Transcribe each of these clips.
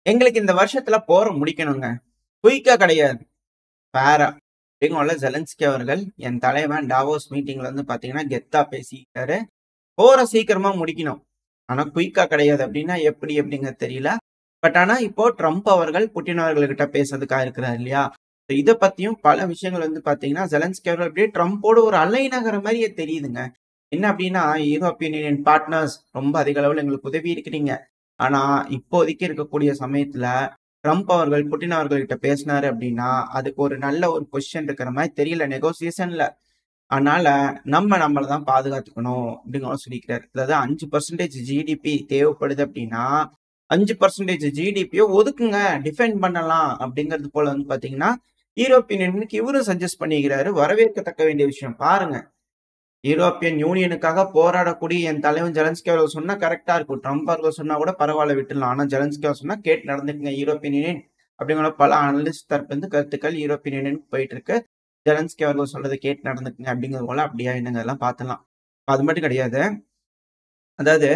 எங்களுக்கு இந்த வருஷத்துல போற முடிக்கணுங்க. குயிக்கா கிடையாது. ஃபேரா. அப்படிங்குள்ள ஜெலன்ஸ்கி அவர்கள் என் தலைவன் டாவோஸ் மீட்டிங்ல வந்து பாத்தீங்கன்னா கெத்தா பேசிட்டாரு. போற சீக்கிரமா முடிக்கணும். ஆனா குயிக்கா கிடையாது அப்படின்னா எப்படி அப்படிங்கிறது தெரியல. பட் ஆனா இப்போ ட்ரம்ப் அவர்கள் புட்டின் அவர்கள்கிட்ட பேசுறதுக்காக இருக்கிறார் இல்லையா? இத பத்தியும் பல விஷயங்கள் வந்து பாத்தீங்கன்னா ஜெலன்ஸ்கி அவர்கள் அப்படியே ட்ரம்போட ஒரு அலைநகர மாதிரியே தெரியுதுங்க. என்ன அப்படின்னா யூரோப்பியன் யூனியன் பார்ட்னர்ஸ் ரொம்ப அதிக அளவுல எங்களுக்கு உதவி இருக்கிறீங்க. ஆனா இப்போதைக்கு இருக்கக்கூடிய சமயத்துல ட்ரம்ப் அவர்கள் புட்டின் அவர்கள்கிட்ட பேசினாரு அப்படின்னா அதுக்கு ஒரு நல்ல ஒரு பொசிஷன் இருக்கிற மாதிரி தெரியல நெகோசியேஷன்ல. அதனால நம்மள தான் பாதுகாத்துக்கணும் அப்படின்னு சொல்லிக்கிறாரு. அதாவது 5% ஜிடிபி தேவைப்படுது அப்படின்னா 5% ஜிடிபியை ஒதுக்குங்க, டிஃபெண்ட் பண்ணலாம் அப்படிங்கிறது போல வந்து பாத்தீங்கன்னா யூரோப்பியன் யூனியனுக்கு இவரும் சஜஸ்ட் பண்ணிக்கிறாரு. வரவேற்கத்தக்க வேண்டிய விஷயம். பாருங்க, யூரோப்பியன் யூனியனுக்காக போராடக்கூடிய என் தலைவன் ஜெலன்ஸ்கி அவர்கள் சொன்னா கரெக்டா இருக்கும். ட்ரம்ப் அவர்கள் சொன்னா கூட பரவாயில்ல விட்டுலாம். ஆனா ஜெலன்ஸ்கி அவர் சொன்னா கேட்டு நடந்துக்குங்க யூரோப்பியன் யூனியன் அப்படிங்கிற பல அனலிஸ்ட் தரப்பு இருந்து கருத்துக்கள் யூரோப்பியன் யூனியனுக்கு போயிட்டு இருக்கு. ஜெலன்ஸ்கி அவர்கள் சொல்றதை கேட்டு நடந்துக்குங்க அப்படிங்கிறது போல அப்படியா என்னங்க எல்லாம் பார்த்துலாம். அது மட்டும் கிடையாது. அதாவது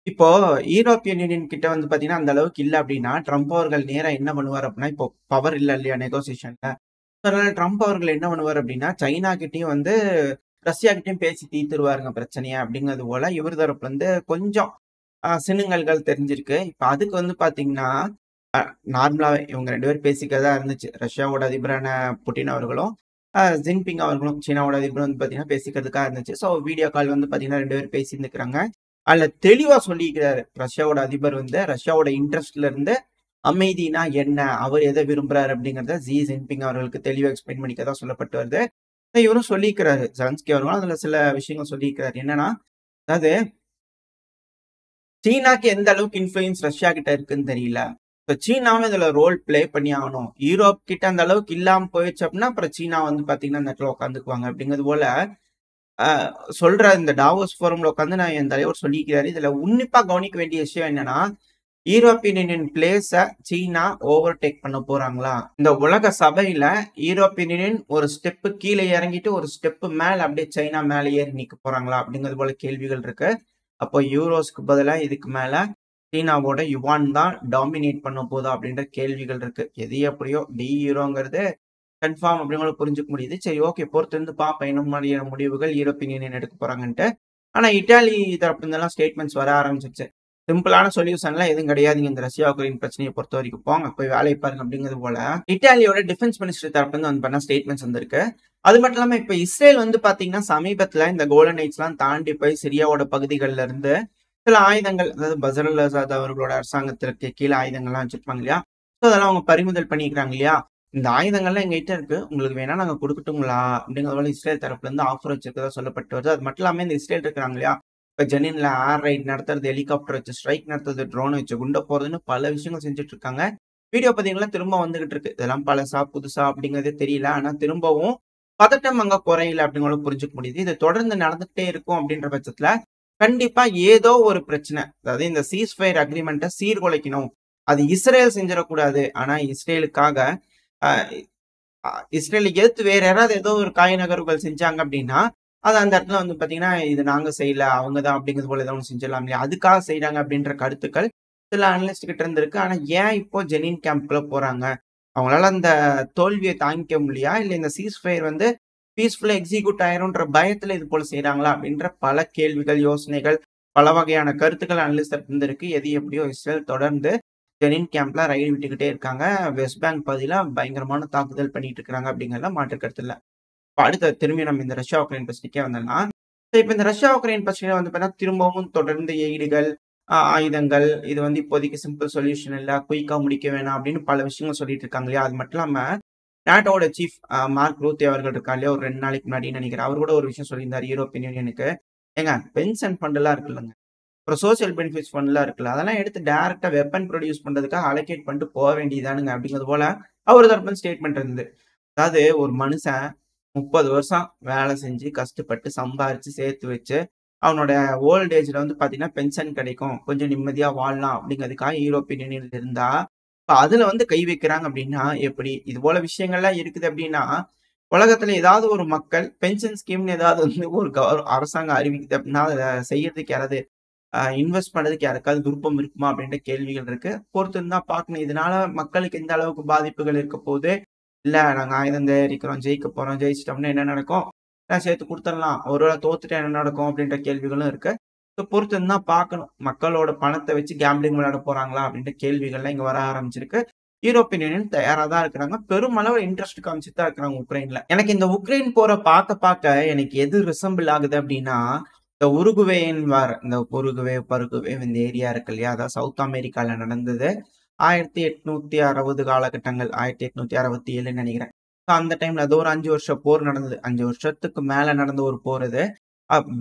இப்போ யூரோப்பியன் யூனியன் கிட்ட வந்து பாத்தீங்கன்னா அந்த அளவுக்கு இல்ல அப்படின்னா ட்ரம்ப் அவர்கள் நேரா என்ன பண்ணுவார் அப்படின்னா இப்போ பவர் இல்ல இல்லையா நெகோசியேஷன்ல. அதனால ட்ரம்ப் அவர்கள் என்ன பண்ணுவார் அப்படின்னா சைனா கிட்டயும் வந்து ரஷ்யா கிட்டயும் பேசி தீர்த்துருவாருங்க பிரச்சனையா அப்படிங்கிறது போல இவர் தரப்புல இருந்து கொஞ்சம் சினுங்கல்கள் தெரிஞ்சிருக்கு. இப்ப அதுக்கு வந்து பாத்தீங்கன்னா நார்மலாவே இவங்க 2 பேரும் பேசிக்கிறதா இருந்துச்சு. ரஷ்யாவோட அதிபரான புட்டின் அவர்களும், ஜின்பிங் அவர்களும் சீனாவோட அதிபரும் வந்து பாத்தீங்கன்னா பேசிக்கிறதுக்காக இருந்துச்சு. ஸோ வீடியோ கால் வந்து பாத்தீங்கன்னா 2 பேரும் பேசியிருந்துக்கிறாங்க. அதுல தெளிவா சொல்லிக்கிறாரு. ரஷ்யாவோட அதிபர் வந்து ரஷ்யாவோட இன்ட்ரெஸ்ட்ல இருந்து அமைதினா என்ன? அவர் எதை விரும்புறாரு அப்படிங்கிறத ஜி ஜின்பிங் அவர்களுக்கு தெளிவா எக்ஸ்பிளைன் பண்ணிக்கதா சொல்லப்பட்டு வருது. இவரும் சொல்லிக்கிறாரு. ஜெலன்ஸ்கி அவர்களும் அதுல சில விஷயங்கள் சொல்லியிருக்கிறாரு. என்னன்னா, அதாவது சீனாக்கு எந்த அளவுக்கு இன்ஃப்ளூயன்ஸ் ரஷ்யா கிட்ட இருக்குன்னு தெரியல. இப்ப சீனாவும் இதுல ரோல் பிளே பண்ணி ஆகணும். யூரோப் கிட்ட அந்த அளவுக்கு இல்லாம போயிடுச்சு அப்படின்னா, அப்புறம் சீனா வந்து பாத்தீங்கன்னா அந்த இடத்துல உட்காந்துக்குவாங்க அப்படிங்கிறது போல சொல்ற இந்த டாவோஸ் ஃபோரம்ல உட்காந்து நான் என் தலைவர் சொல்லிக்கிறாரு. இதுல உன்னிப்பா கவனிக்க வேண்டிய விஷயம் என்னன்னா, யூரோப்பியன் யூனியன் பிளேஸ சீனா ஓவர்டேக் பண்ண போறாங்களா? இந்த உலக சபையில யூரோப்பியன் யுனியன் ஒரு ஸ்டெப் கீழ இறங்கிட்டு, ஒரு ஸ்டெப் மேல அப்படியே சைனா மேல ஏறி நிக்க போறாங்களா? அப்படிங்கிறது போல கேள்விகள் இருக்கு. அப்போ யூரோஸ்க்கு பதிலா இதுக்கு மேல சீனாவோட யுவான் தான் டாமினேட் பண்ண போதா? அப்படின்ற கேள்விகள் இருக்கு. எது எப்படியோ டி யூரோங்கிறது கன்ஃபார்ம் அப்படிங்கிறத புரிஞ்சுக்க முடியுது. சரி, ஓகே, பொறுத்திருந்து பார்ப்போம் என்ன மாதிரியான முடிவுகள் யூரோப்பியன் யூனியன் எடுக்க போறாங்கன்ட்டு. ஆனா இட்டாலி தரப்புல இருந்தெல்லாம் ஸ்டேட்மெண்ட்ஸ் வர ஆரம்பிச்சிருச்சு. சிம்பிளான சொல்யூஷன்லாம் எதுவும் கிடையாதுங்க. இந்த ரஷ்யா உக்ரைன் பிரச்சனையை பொறுத்த வரைக்கும் போங்க போய் வேலையை பாருங்க அப்படிங்கிறது போல இட்டாலியோட டிஃபென்ஸ் மினிஸ்டர் தரப்புல இருந்து வந்து பண்ண ஸ்டேட்மெண்ட்ஸ் வந்திருக்கு. அது மட்டும் இல்லாம இப்ப இஸ்ரேல் வந்து பாத்தீங்கன்னா சமீபத்துல இந்த கோல்டன் நைட்ஸ் எல்லாம் தாண்டி போய் சிரியாவோட பகுதிகளில இருந்து சில ஆயுதங்கள், அதாவது பசர் அல் அசாத் அவர்களோட அரசாங்கத்திற்கு கீழே ஆயுதங்கள்லாம் வச்சிருப்பாங்க இல்லையா? ஸோ அதெல்லாம் அவங்க பறிமுதல் பண்ணிக்கிறாங்க இல்லையா? இந்த ஆயுதங்கள்லாம் எங்ககிட்ட இருக்கு, உங்களுக்கு வேணா நாங்க கொடுக்கட்டுங்களா அப்படிங்கிறது போல இஸ்ரேல் தரப்புல இருந்து ஆஃபர் வச்சிருக்கதா சொல்லப்பட்டு வருது. அது மட்டும் இல்லாம இந்த இஸ்ரேல் இருக்கிறாங்க இல்லையா, இப்ப ஜெனின்ல ஏர் ரைட் நடத்துறது, ஹெலிகாப்டர் வச்சு ஸ்ட்ரைக் நடத்துறது, ட்ரோன் வச்சு குண்ட போறதுன்னு பல விஷயங்கள் செஞ்சுட்டு இருக்காங்க. வீடியோ பதிவுகள்லாம் திரும்ப வந்துகிட்டு இருக்கு. இதெல்லாம் பழசா புதுசா அப்படிங்கிறதே தெரியல. ஆனா திரும்பவும் பதட்டம் அங்க குறையல அப்படிங்கிறத புரிஞ்சுக்க முடியுது. இது தொடர்ந்து நடந்துகிட்டே இருக்கும் அப்படின்ற பட்சத்துல கண்டிப்பா ஏதோ ஒரு பிரச்சனை, அதாவது இந்த சீஸ்ஃபயர் அக்ரிமெண்ட்டை சீர்குலைக்கணும். அது இஸ்ரேல் செஞ்சிடக்கூடாது. ஆனா இஸ்ரேலுக்காக அஹ் இஸ்ரேலுக்கு எதிர்த்து வேற யாராவது ஏதோ ஒரு காய் நகர்வுகள் செஞ்சாங்க அப்படின்னா, அது அந்த இடத்துல வந்து பாத்தீங்கன்னா, இது நாங்க செய்யல, அவங்க தான் அப்படிங்கிறது போல ஏதோ ஒண்ணு செஞ்சிடலாம் இல்லையா? அதுக்காக செய்றாங்க அப்படின்ற கருத்துக்கள் சில அனலிஸ்ட் கிட்ட இருந்து இருக்கு. ஆனா ஏன் இப்போ ஜெனின் கேம்ப்குள்ள போறாங்க? அவங்களால அந்த தோல்வியை தாங்கிக்க முடியலையா? இல்ல இந்த சீஸ்ஃபயர் வந்து பீஸ்ஃபுல்லா எக்ஸிக்யூட் ஆயிரும்ன்ற பயத்துல இது போல செய்றாங்களா? அப்படின்ற பல கேள்விகள், யோசனைகள், பல வகையான கருத்துக்கள் அனலிஸ்ட் தரப்புல இருந்து இருக்கு. எது எப்படியோ இஸ்ரேல் தொடர்ந்து ஜெனின் கேம்ப்ல ரைடு விட்டுக்கிட்டே இருக்காங்க. வெஸ்ட் பேங்க் பகுதியில பயங்கரமான தாக்குதல் பண்ணிட்டு இருக்காங்க அப்படிங்கிறதுல மாற்று கருத்து இல்ல. இப்ப அடுத்து திரும்பி நம்ம இந்த ரஷ்யா உக்ரைன் பிரச்சனைக்கே வந்தோம்னா, இப்ப இந்த ரஷ்யா உக்ரைன் பிரச்சனையில வந்து பார்த்தீங்கன்னா, திரும்பவும் தொடர்ந்து எய்டுகள், ஆயுதங்கள், இது வந்து இப்போதைக்கு சிம்பிள் சொல்யூஷன் இல்ல, குயிக்கா முடிக்க வேணாம் அப்படின்னு பல விஷயங்கள் சொல்லிட்டு இருக்காங்க இல்லையா? அது மட்டும் இல்லாம நாட்டோட சீஃப் மார்க் ரூத்தே அவர்கள் இருக்கார் இல்லையா? ஒரு 2 நாளைக்கு முன்னாடின்னு நினைக்கிறேன். அவர் கூட ஒரு விஷயம் சொல்லியிருந்தாரு யூரோப்பியன் யூனியனுக்கு. ஏங்க, பென்ஷன் ஃபண்ட் எல்லாம் இருக்குல்லங்க. அப்புறம் சோசியல் பெனிஃபிட்ஸ் ஃபண்ட்லாம் இருக்குல்ல. அதெல்லாம் எடுத்து டைரக்ட்டா வெப்பன் ப்ரொடியூஸ் பண்றதுக்காக அலோகேட் பண்ணிட்டு போ வேண்டியதுதானுங்க அப்படிங்கிறது போல அவர் தரப்புல ஸ்டேட்மெண்ட் இருந்தது. அதாவது ஒரு மனுஷன் 30 வருஷம் வேலை செஞ்சு, கஷ்டப்பட்டு, சம்பாரிச்சு, சேர்த்து வச்சு, அவனோட ஓல்ட் ஏஜ்ல வந்து பார்த்தீங்கன்னா, பென்ஷன் கிடைக்கும். கொஞ்சம் நிம்மதியா வாழலாம் அப்படிங்கிறதுக்காக யூரோப்பியன் யூனியன்ல இருந்தா, இப்ப அதுல வந்து கை வைக்கிறாங்க அப்படின்னா எப்படி? இது போல விஷயங்கள்லாம் இருக்குது அப்படின்னா, உலகத்துல ஏதாவது ஒரு மக்கள் பென்ஷன் ஸ்கீம்ன்னு ஏதாவது வந்து ஒரு அரசாங்கம் அறிவிக்குது அப்படின்னா, அத செய்யறதுக்கு யாராவது இன்வெஸ்ட் பண்றதுக்கு யாருக்காவது விருப்பம் இருக்குமா அப்படின்ற கேள்விகள் இருக்கு. பொறுத்து இருந்தா பார்க்கணும். இதனால மக்களுக்கு எந்த அளவுக்கு பாதிப்புகள் இருக்க போகுது. இல்ல நாங்க ஆயுதம் தயாரிக்கிறோம், ஜெயிக்க போறோம், ஜெயிச்சிட்டோம்னா என்ன நடக்கும்? சேர்த்து குடுத்துடலாம். ஒருவேளை தோத்துட்டா என்ன நடக்கும்? அப்படின்ற கேள்விகளும் இருக்கு. ஸோ பொறுத்து இருந்தா பார்க்கணும். மக்களோட பணத்த வச்சு கேம்பிளிங் விளையாட போறாங்களா? அப்படின்ற கேள்விகள்லாம் இங்க வர ஆரம்பிச்சிருக்கு. யூரோப்பியன் யூனியன் தயாரா தான் இருக்கிறாங்க. பெருமளவு இன்ட்ரெஸ்ட் காமிச்சுட்டு தான் இருக்கிறாங்க உக்ரைன்ல. எனக்கு இந்த உக்ரைன் போர பார்க்க எனக்கு எது ரிசம்பிள் ஆகுது அப்படின்னா, இந்த உருகுவேயின் வார் இந்த உருகுவே, பருகுவே இந்த ஏரியா இருக்கு இல்லையா? அதான் சவுத் அமெரிக்கால நடந்தது. 1860 காலகட்டங்கள். 1867ன்னு நெனைக்கிறேன். ஸோ அந்த டைம்ல அது ஒரு 5 வருஷ போர் நடந்தது. 5 வருஷத்துக்கு மேல நடந்த ஒரு போர் இது.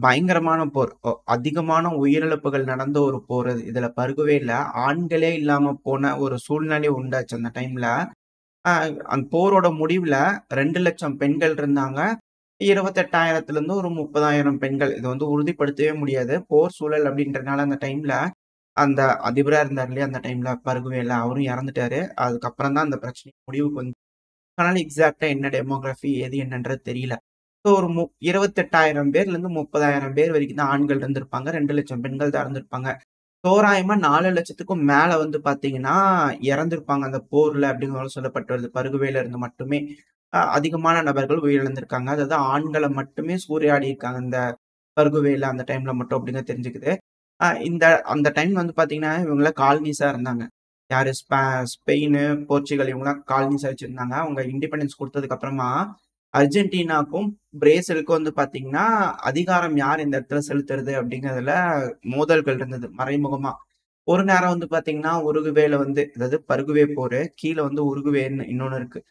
பயங்கரமான போர். அதிகமான உயிரிழப்புகள் நடந்த ஒரு போர் அது. இதுல பருகுவேல ஆண்களே இல்லாம போன ஒரு சூழ்நிலை உண்டாச்சு அந்த டைம்ல. அந்த போரோட முடிவுல 2,00,000 பெண்கள் இருந்தாங்க. 28,000லேருந்து ஒரு 30,000 பெண்கள். இது வந்து உறுதிப்படுத்தவே முடியாது. போர் சூழல் அப்படின்றனால அந்த டைம்ல அந்த அதிபரா இருந்தார் இல்லையா? அந்த டைம்ல பருகுவேல அவரும் இறந்துட்டாரு. அதுக்கப்புறம் தான் அந்த பிரச்சனை முடிவுக்கு வந்து அதனால எக்ஸாக்ட்டா என்ன டெமோகிராஃபி எது என்னன்றது தெரியல. ஸோ ஒரு 28,000 பேர்லேருந்து 30,000 பேர் வரைக்கும் தான் ஆண்கள் இருந்திருப்பாங்க. 2,00,000 பெண்கள் தான் இருந்திருப்பாங்க. தோராயமா 4,00,000க்கும் மேல வந்து பார்த்தீங்கன்னா, இறந்திருப்பாங்க அந்த போர்ல அப்படிங்கிற சொல்லப்பட்டு வருது. பருகுவேல இருந்து மட்டுமே. அதிகமான நபர்கள் உயிரிழந்திருக்காங்க. அதாவது ஆண்கள மட்டுமே சூறையாடியிருக்காங்க இந்த பருகுவேல அந்த டைம்ல மட்டும் அப்படிங்கிறது தெரிஞ்சுக்குது. இந்த அந்த டைம் வந்து பார்த்தீங்கன்னா, இவங்கலாம் காலனிஸா இருந்தாங்க. யாரு ஸ்பெயின், போர்ச்சுகல் இவங்கலாம் காலனிஸா வச்சிருந்தாங்க. அவங்க இண்டிபெண்டன்ஸ் குடுத்ததுக்கு அப்புறமா, அர்ஜென்டினாக்கும், பிரேசிலுக்கும் வந்து பார்த்தீங்கன்னா, அதிகாரம் யார் இந்த இடத்துல செலுத்துறது அப்படிங்கிறதுல மோதல்கள் இருந்தது மறைமுகமா. ஒரு நேரம் வந்து பார்த்தீங்கன்னா, உருகுவேல வந்து அதாவது பருகுவே போரு, கீழ வந்து உருகுவேன்னு இன்னொன்னு இருக்கு.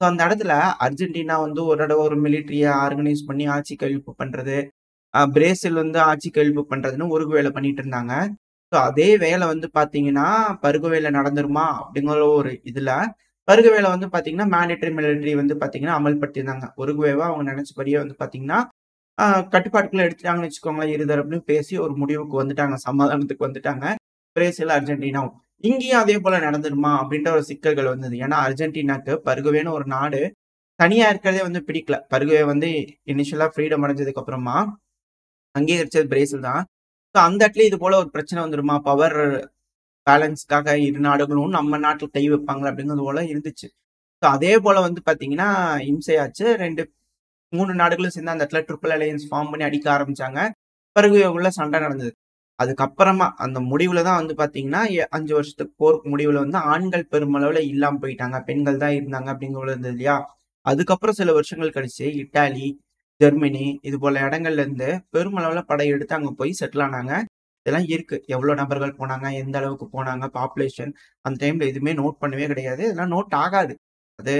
ஸோ அந்த இடத்துல அர்ஜென்டினா வந்து ஒரு தடவ ஒரு மிலிட்டரிய ஆர்கனைஸ் பண்ணி ஆட்சி கவிழ்ப்பு பண்றது. பிரேசில் வந்து ஆட்சி கவிழ்ப்பு பண்றதுன்னு உருகுவேல பண்ணிட்டு இருந்தாங்க. ஸோ அதே வேலை வந்து பார்த்தீங்கன்னா, பருகுவேல நடந்துருமா? அப்படிங்கிற ஒரு இதுல, பருகுவேல வந்து பார்த்தீங்கன்னா, மேண்டேட்டரி மிலிட்டரி வந்து பார்த்தீங்கன்னா, அமல்படுத்தியிருந்தாங்க. உருகுவேவ அவங்க நினைச்சபடியே வந்து பார்த்தீங்கன்னா, அ கட்டுப்பாட்டுக்குள்ள எடுத்துட்டாங்கன்னு வச்சுக்கோங்களேன். இரு தரப்புலயும் பேசி ஒரு முடிவுக்கு வந்துட்டாங்க. சமாதானத்துக்கு வந்துட்டாங்க. பிரேசில், அர்ஜென்டினாவும். இங்கேயும் அதே போல நடந்துருமா? அப்படின்ற ஒரு சிக்கல்கள் வந்தது. ஏன்னா, அர்ஜென்டினாக்கு பருகுவேன்னு ஒரு நாடு தனியா இருக்கிறதே வந்து பிடிக்கல. பருகுவே வந்து இனிஷியலா ஃப்ரீடம் அடைஞ்சதுக்கு அப்புறமா, அங்கீகரிச்சது பிரேசில் தான். ஸோ அந்த இடத்துல இது போல ஒரு பிரச்சனை வந்துருமா? பவர் பேலன்ஸ்க்காக இரு நாடுகளும் நம்ம நாட்டுல கை வைப்பாங்களா? அப்படிங்கிறது போல இருந்துச்சு. ஸோ அதே போல வந்து பார்த்தீங்கன்னா, இம்சையாச்சு. 3 நாடுகளும் சேர்ந்து அந்த இடத்துல ட்ரிபிள் அலையன்ஸ் ஃபார்ம் பண்ணி அடிக்க ஆரம்பிச்சாங்க. பருகுவேக்குள்ள சண்டை நடந்தது. அதுக்கப்புறமா அந்த முடிவுல தான் வந்து பார்த்தீங்கன்னா, 5 வருஷத்துக்கு போருக்கு முடிவுல வந்து ஆண்கள் பெருமளவுல இல்லாம போயிட்டாங்க. பெண்கள் தான் இருந்தாங்க அப்படிங்கிறது இருந்தது இல்லையா? அதுக்கப்புறம் சில வருஷங்கள் கழிச்சு இட்டாலி, ஜெர்மனி இது போல இடங்கள்ல இருந்து பெருமளவுல படையெடுத்து அங்க போய் செட்டில் ஆனாங்க. இதெல்லாம் இருக்கு. எவ்வளோ நபர்கள் போனாங்க, எந்த அளவுக்கு போனாங்க, பாப்புலேஷன் அந்த டைம்ல எதுவுமே நோட் பண்ணவே கிடையாது. இதெல்லாம் நோட் ஆகாது. அது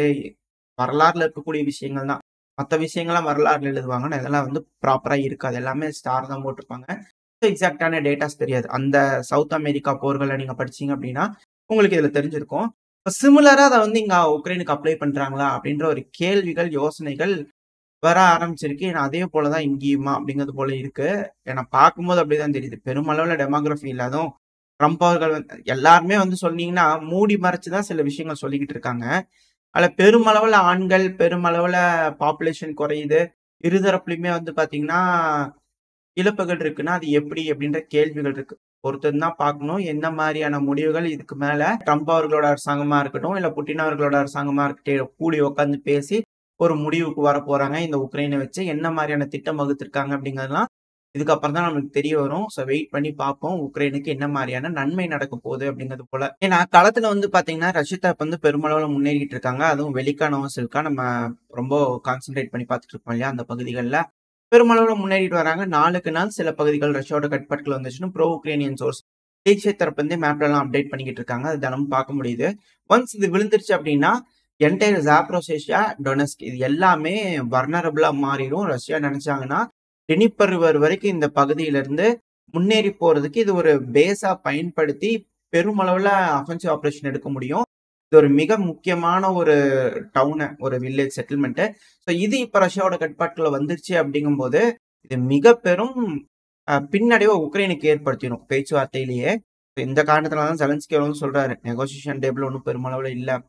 வரலாறுல இருக்கக்கூடிய விஷயங்கள் தான். மத்த விஷயங்கள்லாம் வரலாறுல எழுதுவாங்க. ஆனா இதெல்லாம் வந்து ப்ராப்பரா இருக்காது. எல்லாமே ஸ்டார் தான் போட்டிருப்பாங்க. எக்ஸாக்ட்டான டேட்டாஸ் தெரியாது. அந்த சவுத் அமெரிக்கா போர்கள நீங்க படிச்சீங்க அப்படின்னா, உங்களுக்கு இதுல தெரிஞ்சிருக்கும். இப்ப சிமிலரா அத வந்து இங்க உக்ரைனுக்கு அப்ளை பண்றாங்களா? அப்படின்ற ஒரு கேள்விகள், யோசனைகள் வர ஆரம்பிச்சிருக்கு. ஏன்னா அதே போல தான் இங்கேயுமா அப்படிங்கிறது போல இருக்கு. ஏன்னா பார்க்கும்போது அப்படிதான் தெரியுது. பெருமளவுல டெமோகிராஃபி இல்ல. அதுவும் ட்ரம்ப் அவர்கள் வந்து எல்லாருமே வந்து சொன்னீங்கன்னா, மூடி மறைச்சு தான் சில விஷயங்கள் சொல்லிக்கிட்டு இருக்காங்க. அதுல பெருமளவுல ஆண்கள், பெருமளவுல பாப்புலேஷன் குறையுது. இருதரப்புலயுமே வந்து பார்த்தீங்கன்னா, இழப்புகள் இருக்குன்னா, அது எப்படி? அப்படின்ற கேள்விகள் இருக்கு. பொறுத்திருந்து தான் பார்க்கணும். என்ன மாரியான முடிவுகள் இதுக்கு மேல ட்ரம்ப் அவர்களோட அரசாங்கமா இருக்கட்டும், இல்ல புட்டின் அவர்களோட அரசாங்கமா இருக்கட்டும், கூடி உட்கார்ந்து பேசி ஒரு முடிவுக்கு வரப்போறாங்க. இந்த உக்ரைனை வச்சு என்ன மாரியான திட்டம் வகுத்திருக்காங்க அப்படிங்கிறதெல்லாம் இதுக்கப்புறம் தான் நமக்கு தெரிய வரும். ஸோ வெயிட் பண்ணி பார்ப்போம். உக்ரைனுக்கு என்ன மாரியான நன்மை நடக்க போகுது அப்படிங்கிறது போல. ஏன்னா களத்துல வந்து பார்த்தீங்கன்னா, ரஷ்ய தரப்பு வந்து பெருமளவுல முன்னேறிட்டு இருக்காங்க. அதுவும் வெலிக்கா, நோவசில்கா நம்ம ரொம்ப கான்சன்ட்ரேட் பண்ணி பார்த்துட்டு இருக்கோம் இல்லையா? அந்த பகுதிகள்ல. பெருமளவுல முன்னேறிட்டு வராங்க. நாளுக்கு நாள் சில பகுதிகள் ரஷ்யாவோட கட்டுப்பாட்டுக்குள்ள வந்துச்சுன்னு ப்ரோ உக்ரைனியன் சோர்ஸ் தேசிய தரப்பு வந்து மேப்லலாம் அப்டேட் பண்ணிக்கிட்டு இருக்காங்க. அது தினமும் பார்க்க முடியுது. ஒன்ஸ் இது விழுந்துருச்சு அப்படின்னா, என்டையர் ஜாப்ரோசேஷியா, டொனெஸ்க் இது எல்லாமே வல்னரபிளா மாறிரும். ரஷ்யா நினைச்சாங்கன்னா, டினிப்பர் ரிவர் வரைக்கும் இந்த பகுதியிலிருந்து முன்னேறி போறதுக்கு இது ஒரு பேஸா பயன்படுத்தி பெருமளவுல அஃபென்சிவ் ஆப்பரேஷன் எடுக்க முடியும். இது ஒரு மிக முக்கியமான ஒரு டவுனு, ஒரு வில்லேஜ் செட்டில்மெண்ட்டு. ஸோ இது இப்ப ரஷ்யாவோட கட்டுப்பாட்டுக்குள்ள வந்துருச்சு அப்படிங்கும்போது, இது மிக பெரும் பின்னடைவ உக்ரைனுக்கு ஏற்படுத்திரும் பேச்சுவார்த்தையிலேயே. இந்த காரணத்தினால தான் ஜெலன்ஸ்கி அவர்களும் சொல்றாரு, நெகோசியேஷன் டேபிள் ஒண்ணும் பெருமளவுல இல்லப்பா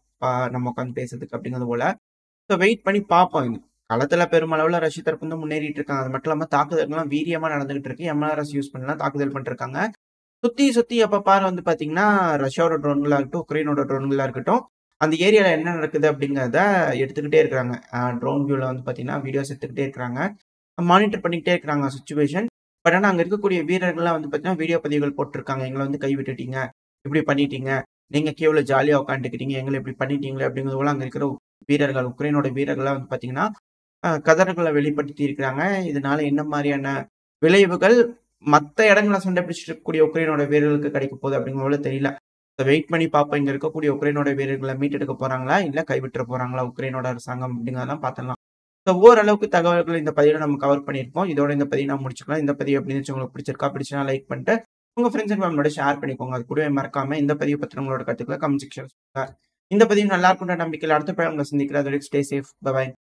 நம்ம உட்காந்து பேசுறதுக்கு அப்படிங்கிறது போல. ஸோ வெயிட் பண்ணி பார்ப்போம். இது களத்துல பெருமளவுல ரஷ்ய தரப்பு வந்து முன்னேறிட்டு இருக்காங்க. அது மட்டும் இல்லாம தாக்குதல்கள்லாம் வீரியமா நடந்துகிட்டு இருக்கு. எம்எல்ஆர்எஸ் யூஸ் பண்ணிலாம் தாக்குதல் பண்ணிட்டு இருக்காங்க. சுத்தி சுத்தி எப்ப பாரு வந்து பார்த்தீங்கன்னா, ரஷ்யாவோட ட்ரோன்களா இருக்கட்டும், உக்ரைனோட ட்ரோன்களா இருக்கட்டும், அந்த ஏரியால என்ன நடக்குது அப்படிங்கிறத எடுத்துக்கிட்டே இருக்கிறாங்க. ட்ரோன் வியூல வந்து பார்த்தீங்கன்னா, வீடியோஸ் எடுத்துக்கிட்டே இருக்கிறாங்க. மானிட்டர் பண்ணிக்கிட்டே இருக்கிறாங்க சிச்சுவேஷன். பட் ஆனா அங்க இருக்கக்கூடிய வீரர்கள்லாம் வந்து பார்த்தீங்கன்னா, வீடியோ பதிவுகள் போட்டுருக்காங்க. எங்கள வந்து கைவிட்டுட்டீங்க. இப்படி பண்ணிட்டீங்க. நீங்க கீவ்ல ஜாலியா உட்காந்துக்கிறீங்க. எங்கள இப்படி பண்ணிட்டீங்களே அப்படிங்கிறது போல அங்க இருக்கிற வீரர்கள், உக்ரைனோட வீரர்கள்லாம் வந்து பார்த்தீங்கன்னா, கதறல்கள வெளிப்படுத்தி இருக்கிறாங்க. இதனால என்ன மாரியான விளைவுகள் மத்த இடங்கள்ல சண்டை பிடிச்சுட்டு இருக்கக்கூடிய உக்ரைனோட வீரர்களுக்கு கிடைக்க போகுது அப்படிங்கிற போல தெரியல. வெயிட் பண்ணி பார்ப்போம். இங்க இருக்கக்கூடிய உக்ரைனோட வீரர்கள மீட்டெடுக்க போறாங்களா? இல்ல கைவிட்டுற போறாங்களா உக்ரைனோட அரசாங்கம் அப்படிங்கிறதெல்லாம் பார்த்துடலாம். ஸோ ஓரளவுக்கு தகவல்கள் இந்த பதிவுல நம்ம கவர் பண்ணியிருக்கோம். இதோட இந்த பதிவு நான் முடிச்சுக்கலாம். இந்த பதிவு எப்படி இருந்துச்சு உங்களுக்கு பிடிச்சிருக்கா? பிடிச்சா லைக் பண்ணிட்டு, உங்க ஃப்ரெண்ட்ஸ் அண்ட் ஃபேமிலியோட ஷேர் பண்ணிக்கோங்க. அது கூடவே மறக்காம இந்த பதிவு பத்தின உங்களோட கருத்துக்கள கமெண்ட் செக்ஷன்ல சொல்லுங்க. இந்த பதிவு நல்லா இருக்குன்ற நம்பிக்கையில அடுத்த பதிவுல உங்கள சந்திக்கிறேன். அதுவரைக்கும் ஸ்டே சேஃப். Bye bye.